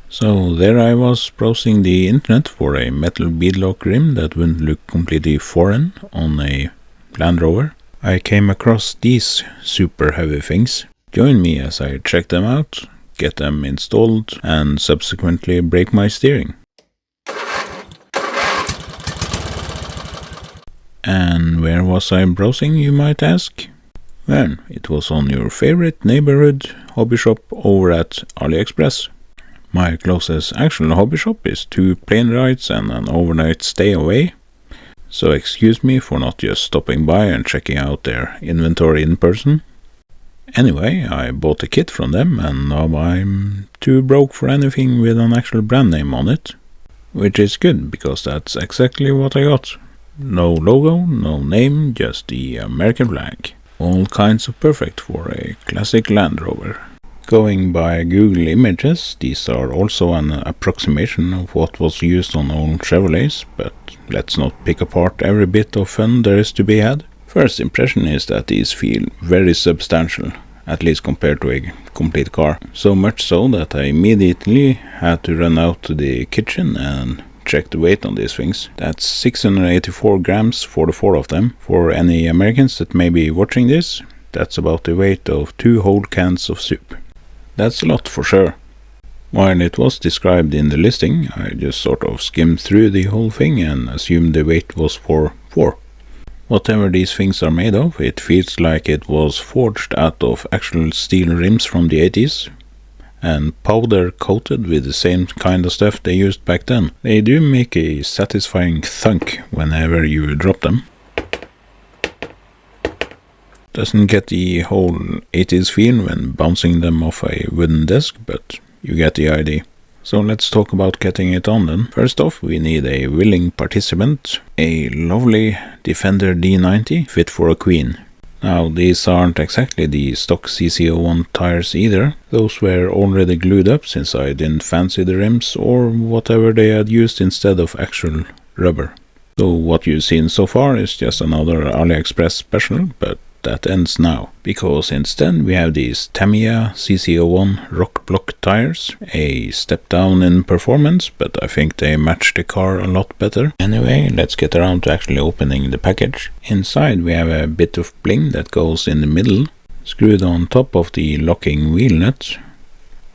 So there I was browsing the internet for a metal beadlock rim that wouldn't look completely foreign on a Land Rover. I came across these super heavy things. Join me as I check them out, get them installed, and subsequently break my steering. And where was I browsing, you might ask? Well, it was on your favorite neighborhood hobby shop over at AliExpress. My closest actual hobby shop is 2 plane rides and an overnight stay away, so excuse me for not just stopping by and checking out their inventory in person. Anyway, I bought a kit from them and now I'm too broke for anything with an actual brand name on it, which is good because that's exactly what I got. No logo, no name, just the American flag. All kinds of perfect for a classic Land Rover. Going by Google Images, these are also an approximation of what was used on old Chevrolets, but let's not pick apart every bit of fun there is to be had. First impression is that these feel very substantial, at least compared to a complete car. So much so that I immediately had to run out to the kitchen and check the weight on these things. That's 684 grams for the 4 of them. For any Americans that may be watching this, that's about the weight of 2 whole cans of soup. That's a lot for sure. While it was described in the listing, I just sort of skimmed through the whole thing and assumed the weight was for 4. Whatever these things are made of, it feels like it was forged out of actual steel rims from the 80s and powder coated with the same kind of stuff they used back then. They do make a satisfying thunk whenever you drop them. Doesn't get the whole 80s feel when bouncing them off a wooden desk, but you get the idea. So let's talk about getting it on then. First off, we need a willing participant, a lovely Defender D90 fit for a queen. Now these aren't exactly the stock CC01 tires either. Those were already glued up since I didn't fancy the rims or whatever they had used instead of actual rubber. So what you've seen so far is just another AliExpress special, but that ends now, because instead we have these Tamiya CC01 rock block tires, a step down in performance, but I think they match the car a lot better. Anyway, let's get around to actually opening the package. Inside we have a bit of bling that goes in the middle, screwed on top of the locking wheel nut.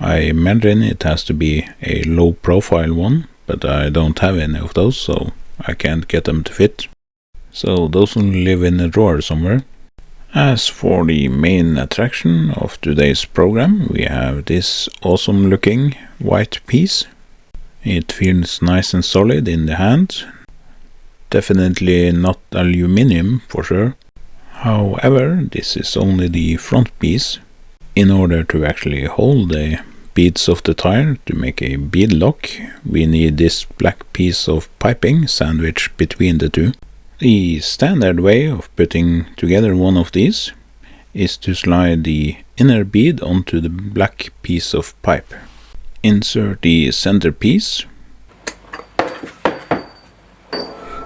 I imagine it has to be a low profile one, but I don't have any of those, so I can't get them to fit. So those will live in a drawer somewhere. As for the main attraction of today's program, we have this awesome looking white piece. It feels nice and solid in the hand. Definitely not aluminium for sure. However, this is only the front piece. In order to actually hold the beads of the tire to make a beadlock, we need this black piece of piping sandwiched between the two. The standard way of putting together one of these is to slide the inner bead onto the black piece of pipe. Insert the center piece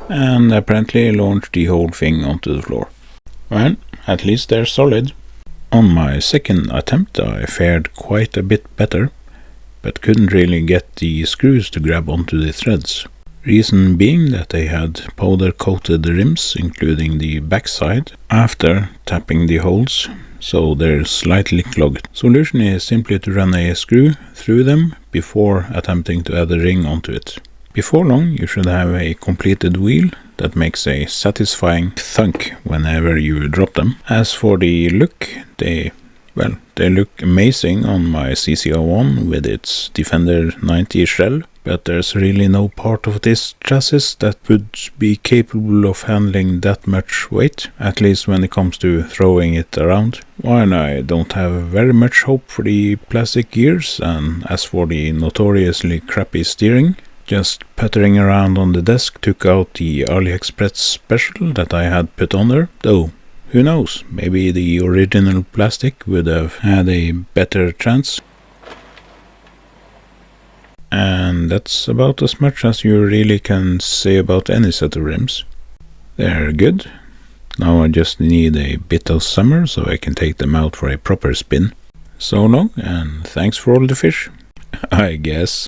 and apparently launch the whole thing onto the floor. Well, at least they're solid. On my second attempt I fared quite a bit better, but couldn't really get the screws to grab onto the threads. Reason being that they had powder coated the rims, including the backside, after tapping the holes, so they're slightly clogged. Solution is simply to run a screw through them before attempting to add a ring onto it. Before long you should have a completed wheel that makes a satisfying thunk whenever you drop them. As for the look, they look amazing on my CC01 with its Defender 90 shell. But there's really no part of this chassis that would be capable of handling that much weight, at least when it comes to throwing it around. While I don't have very much hope for the plastic gears, and as for the notoriously crappy steering, just puttering around on the desk took out the AliExpress special that I had put on there. Though, who knows, maybe the original plastic would have had a better chance. And that's about as much as you really can say about any set of rims. They're good. Now I just need a bit of summer so I can take them out for a proper spin. So long, and thanks for all the fish, I guess.